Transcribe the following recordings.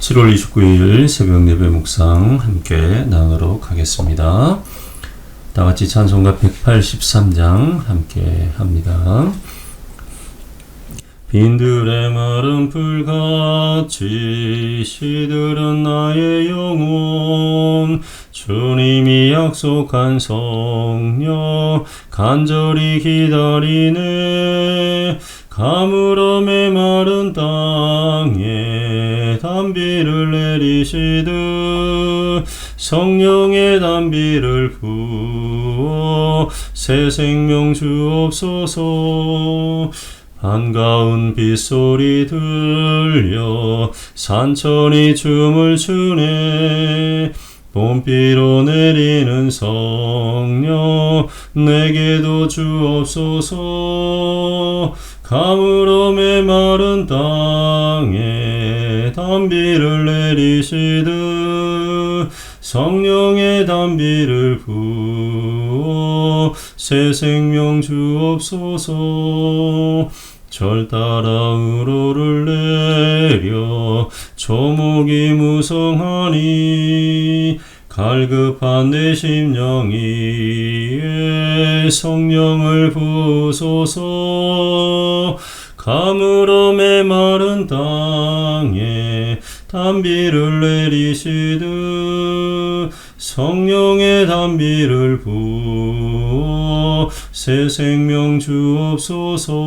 7월 29일 새벽 예배 묵상 함께 나누도록 하겠습니다. 다같이 찬송가 183장 함께 합니다. 빈들의 마른 풀같이 시들은 나의 영혼, 주님이 약속한 성령 간절히 기다리네. 가물어 메마른 땅에 단비를 내리시듯 성령의 단비를 부어 새 생명 주옵소서. 반가운 빗소리 들려 산천이 춤을 추네. 봄비로 내리는 성령 내게도 주옵소서. 가물어 메마른 땅에 단비를 내리시듯 성령의 단비를 부어 새 생명 주옵소서. 절 따라 우로를 내려 조목이 무성하니 갈급한 내 심령 위에 성령을 부으소서. 가물어 메마른 땅에 단비를 내리시듯 성령의 단비를 부어 새 생명 주옵소서.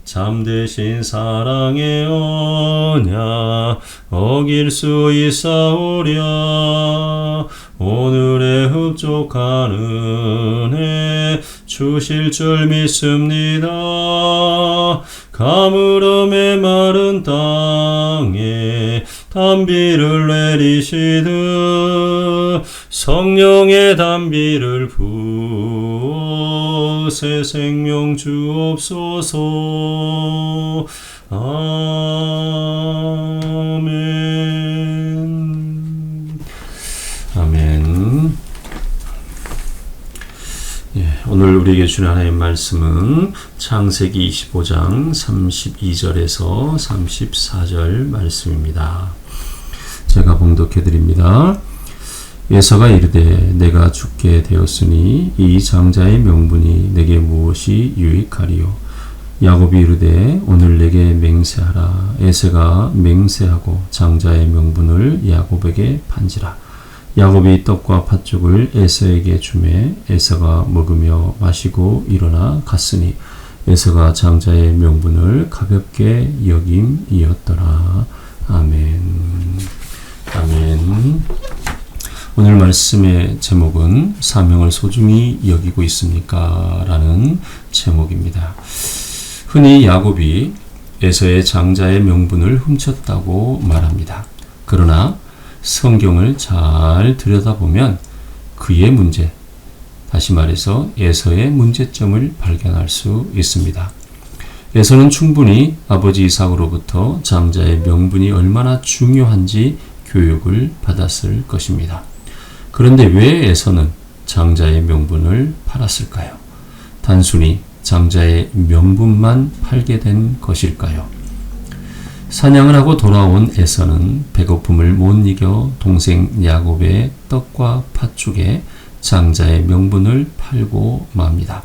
참되신 사랑의 언약 어길 수 있사오랴. 오늘의 흡족한 은혜 주실 줄 믿습니다. 가물어 메마른 땅에 단비를 내리시듯 성령의 단비를 부어 새 생명 주옵소서. 아멘. 아멘. 오늘 우리에게 주는 하나님의 말씀은 창세기 25장 32절에서 34절 말씀입니다. 제가 봉독해 드립니다. 에서가 이르되 내가 죽게 되었으니 이 장자의 명분이 내게 무엇이 유익하리요. 야곱이 이르되 오늘 내게 맹세하라. 에서가 맹세하고 장자의 명분을 야곱에게 판지라. 야곱이 떡과 팥죽을 에서에게 주매 에서가 먹으며 마시고 일어나 갔으니 에서가 장자의 명분을 가볍게 여김이었더라. 아멘. 아멘. 오늘 말씀의 제목은 사명을 소중히 여기고 있습니까? 라는 제목입니다. 흔히 야곱이 에서의 장자의 명분을 훔쳤다고 말합니다. 그러나 성경을 잘 들여다보면 그의 문제, 다시 말해서 에서의 문제점을 발견할 수 있습니다. 에서는 충분히 아버지 이삭으로부터 장자의 명분이 얼마나 중요한지 교육을 받았을 것입니다. 그런데 왜 에서는 장자의 명분을 팔았을까요? 단순히 장자의 명분만 팔게 된 것일까요? 사냥을 하고 돌아온 에서는 배고픔을 못 이겨 동생 야곱의 떡과 팥죽에 장자의 명분을 팔고 맙니다.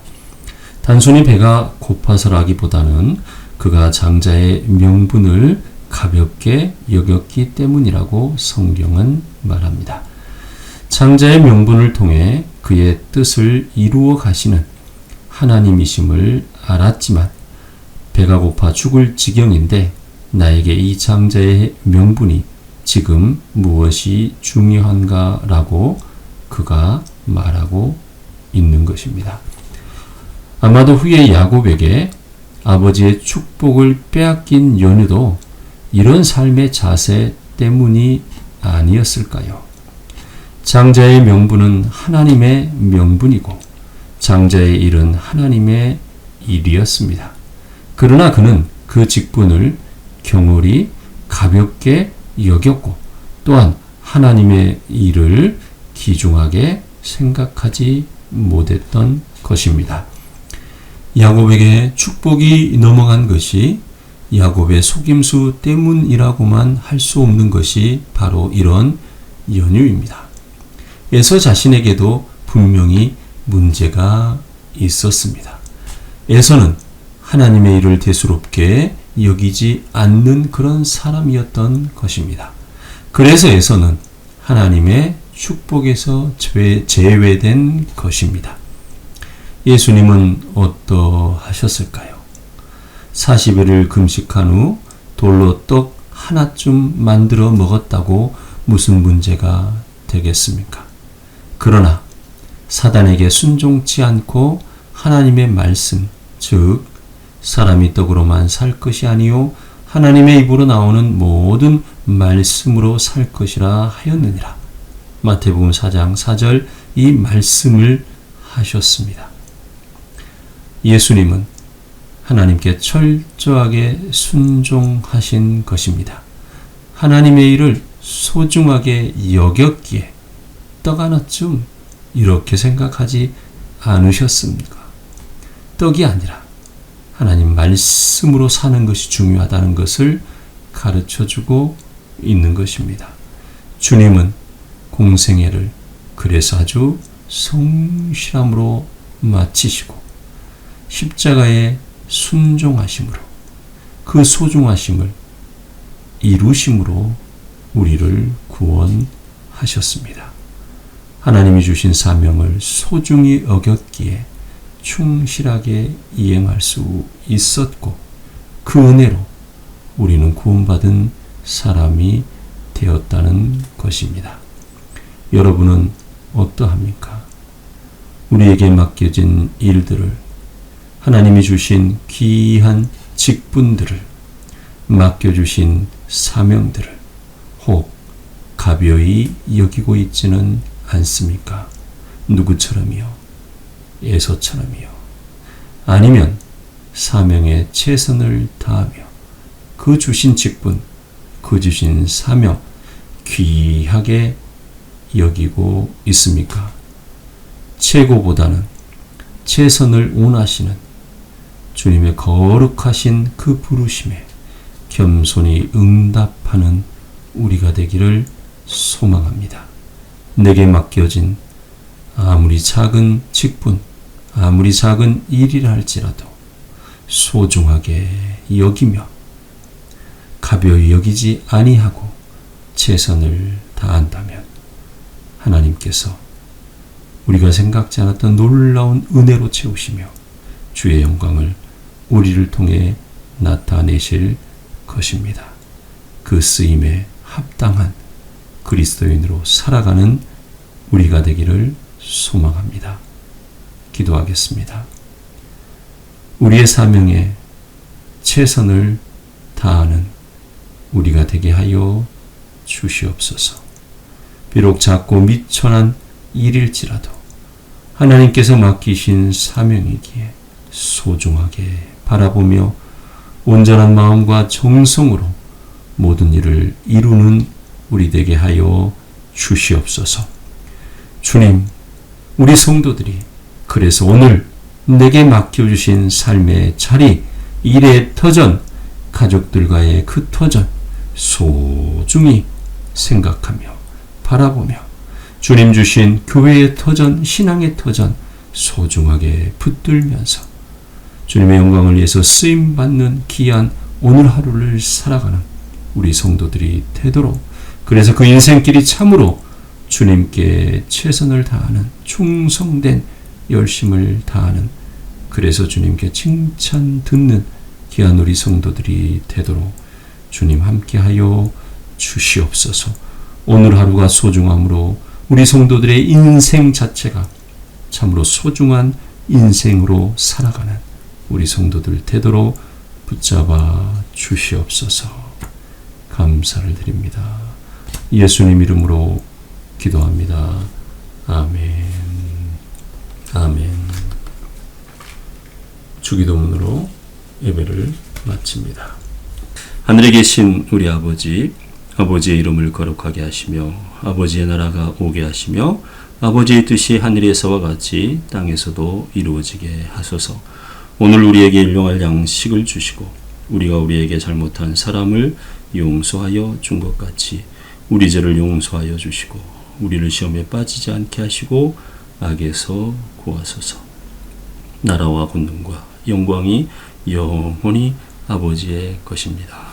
단순히 배가 고파서라기보다는 그가 장자의 명분을 가볍게 여겼기 때문이라고 성경은 말합니다. 장자의 명분을 통해 그의 뜻을 이루어 가시는 하나님이심을 알았지만 배가 고파 죽을 지경인데 나에게 이 장자의 명분이 지금 무엇이 중요한가라고 그가 말하고 있는 것입니다. 아마도 후에 야곱에게 아버지의 축복을 빼앗긴 연유도 이런 삶의 자세 때문이 아니었을까요? 장자의 명분은 하나님의 명분이고 장자의 일은 하나님의 일이었습니다. 그러나 그는 그 직분을 경홀히 가볍게 여겼고 또한 하나님의 일을 귀중하게 생각하지 못했던 것입니다. 야곱에게 축복이 넘어간 것이 야곱의 속임수 때문이라고만 할 수 없는 것이 바로 이런 연유입니다. 에서 자신에게도 분명히 문제가 있었습니다. 에서는 하나님의 일을 대수롭게 여기지 않는 그런 사람이었던 것입니다. 그래서 에서는 하나님의 축복에서 제외된 것입니다. 예수님은 어떠하셨을까요? 40일을 금식한 후 돌로 떡 하나쯤 만들어 먹었다고 무슨 문제가 되겠습니까? 그러나 사단에게 순종치 않고 하나님의 말씀, 즉 사람이 떡으로만 살 것이 아니요 하나님의 입으로 나오는 모든 말씀으로 살 것이라 하였느니라. 마태복음 4장 4절 이 말씀을 하셨습니다. 예수님은 하나님께 철저하게 순종하신 것입니다. 하나님의 일을 소중하게 여겼기에 떡 하나쯤 이렇게 생각하지 않으셨습니까? 떡이 아니라 하나님 말씀으로 사는 것이 중요하다는 것을 가르쳐주고 있는 것입니다. 주님은 공생애를 그래서 아주 성실함으로 마치시고 십자가에 순종하심으로 그 소중하심을 이루심으로 우리를 구원하셨습니다. 하나님이 주신 사명을 소중히 여겼기에 충실하게 이행할 수 있었고 그 은혜로 우리는 구원받은 사람이 되었다는 것입니다. 여러분은 어떠합니까? 우리에게 맡겨진 일들을 하나님이 주신 귀한 직분들을 맡겨주신 사명들을 혹 가벼이 여기고 있지는 않습니까? 누구처럼이요? 에서처럼이요? 아니면 사명에 최선을 다하며 그 주신 직분, 그 주신 사명 귀하게 여기고 있습니까? 최고보다는 최선을 원하시는 주님의 거룩하신 그 부르심에 겸손히 응답하는 우리가 되기를 소망합니다. 내게 맡겨진 아무리 작은 직분, 아무리 작은 일이라 할지라도 소중하게 여기며 가벼이 여기지 아니하고 최선을 다한다면 하나님께서 우리가 생각지 않았던 놀라운 은혜로 채우시며 주의 영광을 우리를 통해 나타내실 것입니다. 그 쓰임에 합당한 그리스도인으로 살아가는 우리가 되기를 소망합니다. 기도하겠습니다. 우리의 사명에 최선을 다하는 우리가 되게 하여 주시옵소서. 비록 작고 미천한 일일지라도 하나님께서 맡기신 사명이기에 소중하게 바라보며 온전한 마음과 정성으로 모든 일을 이루는 우리 되게 하여 주시옵소서. 주님, 우리 성도들이 그래서 오늘 내게 맡겨주신 삶의 자리, 일의 터전, 가족들과의 그 터전 소중히 생각하며 바라보며 주님 주신 교회의 터전, 신앙의 터전 소중하게 붙들면서 주님의 영광을 위해서 쓰임받는 귀한 오늘 하루를 살아가는 우리 성도들이 되도록, 그래서 그 인생길이 참으로 주님께 최선을 다하는 충성된 열심을 다하는, 그래서 주님께 칭찬 듣는 귀한 우리 성도들이 되도록 주님 함께하여 주시옵소서. 오늘 하루가 소중함으로 우리 성도들의 인생 자체가 참으로 소중한 인생으로 살아가는 우리 성도들 되도록 붙잡아 주시옵소서. 감사를 드립니다. 예수님 이름으로 기도합니다. 아멘. 아멘. 주기도문으로 예배를 마칩니다. 하늘에 계신 우리 아버지, 아버지의 이름을 거룩하게 하시며 아버지의 나라가 오게 하시며 아버지의 뜻이 하늘에서와 같이 땅에서도 이루어지게 하소서. 오늘 우리에게 일용할 양식을 주시고 우리가 우리에게 잘못한 사람을 용서하여 준 것 같이 우리 죄를 용서하여 주시고 우리를 시험에 빠지지 않게 하시고 악에서 구하소서. 나라와 권능과 영광이 영원히 아버지의 것입니다.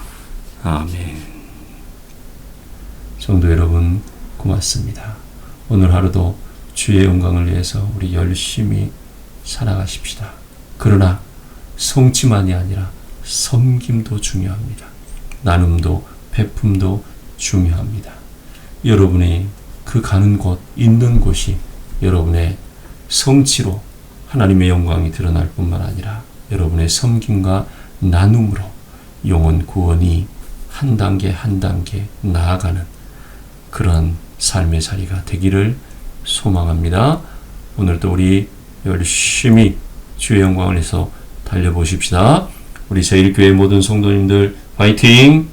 아멘. 성도 여러분, 고맙습니다. 오늘 하루도 주의 영광을 위해서 우리 열심히 살아가십시다. 그러나 성취만이 아니라 섬김도 중요합니다. 나눔도 베품도 중요합니다. 여러분이 그 가는 곳, 있는 곳이 여러분의 성취로 하나님의 영광이 드러날 뿐만 아니라 여러분의 섬김과 나눔으로 영혼 구원이 한 단계 한 단계 나아가는 그러한 삶의 자리가 되기를 소망합니다. 오늘도 우리 열심히 주의 영광을 위해서 달려보십시다. 우리 제1교회 모든 성도님들 화이팅!